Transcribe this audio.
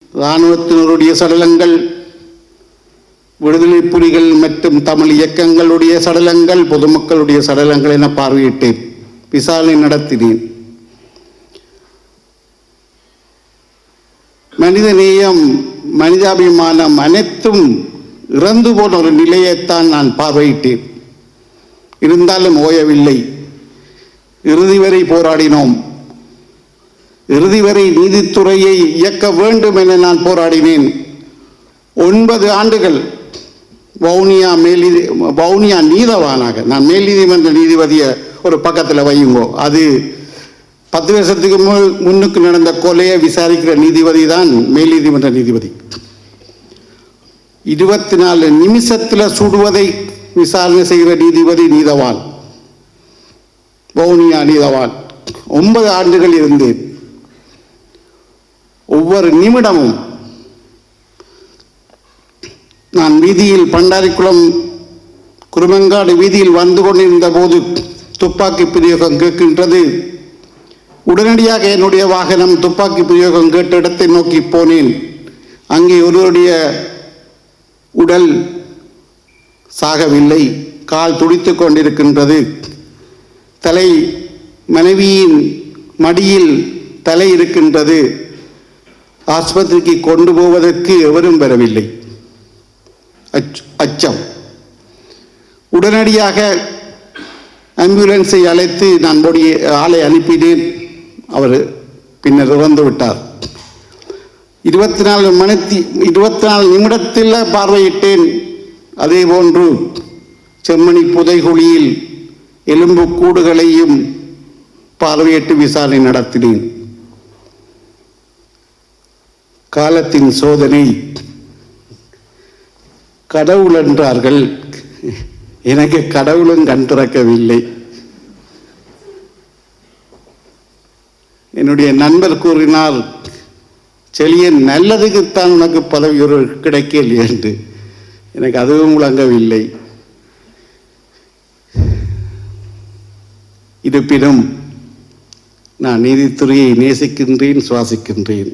இராணுவத்தினருடைய சடலங்கள், விடுதலை புலிகள் மற்றும் தமிழ் இயக்கங்களுடைய சடலங்கள், பொதுமக்களுடைய சடலங்கள் என பார்வையிட்டேன். விசாரணை நடத்தினேன். மனித நேயம், மனிதாபிமானம் அனைத்தும் இறந்து போன ஒரு நிலையைத்தான் நான் பார்வையிட்டேன். இருந்தாலும் ஓயவில்லை. இறுதி வரை போராடினோம். இறுதி வரை நீதித்துறையை இயக்க வேண்டும் என நான் போராடினேன். 9 ஆண்டுகள் வவுனியா நீதவானாக, நான் மேல் நீதிமன்ற நீதிபதியை ஒரு பக்கத்தில் வையுங்கோ, அது 10 வருஷத்துக்கு முன்னுக்கு நடந்த கொலையை விசாரிக்கிற நீதிபதி தான் மேல் நீதிமன்ற நீதிபதி. 24 நிமிஷத்தில் சுடுவதை விசாரணை செய்கிற நீதிபதி நீதவான், வவுனியா நீதவான். 9 ஆண்டுகள் இருந்தேன். ஒவ்வொரு நிமிடமும் நான் வீதியில், பண்டாரிக்குளம் குருமங்காடு வீதியில் வந்து கொண்டிருந்த போது துப்பாக்கி பிரயோகம் கேட்கின்றது. உடனடியாக என்னுடைய வாகனம் துப்பாக்கி பிரயோகம் கேட்ட இடத்தை நோக்கி போனேன். அங்கே ஒருவருடைய உடல் சாகவில்லை, கால் துடித்துக் கொண்டிருக்கின்றது. தலை, மனைவியின் மடியில் தலை இருக்கின்றது. ஆஸ்பத்திரிக்கு கொண்டு போவதற்கு எவரும் வரவில்லை. அச்சம். உடனடியாக ஆம்புலன்ஸை அழைத்து நான் ஆளை அனுப்பினேன். அவர் பின்னர் இறந்து விட்டார். 24 நிமிடத்தில் பார்வையிட்டேன். அதே போன்று செம்மணி புதைகுழியில் எலும்பு கூடுகளையும் பார்வையிட்டு விசாரணை நடத்தினேன். காலத்தின் சோதனை. கடவுள் என்றார்கள், எனக்கு கடவுளும் கண் திறக்கவில்லை. என்னுடைய நண்பர் கூறினார், செழியன், நல்லதுக்குத்தான் உனக்கு பதவி ஒரு கிடைக்கலையே என்று. எனக்கு அதுவும் விளங்கவில்லை. இருப்பினும் நான் நீதித்துறையை நேசிக்கின்றேன், சுவாசிக்கின்றேன்.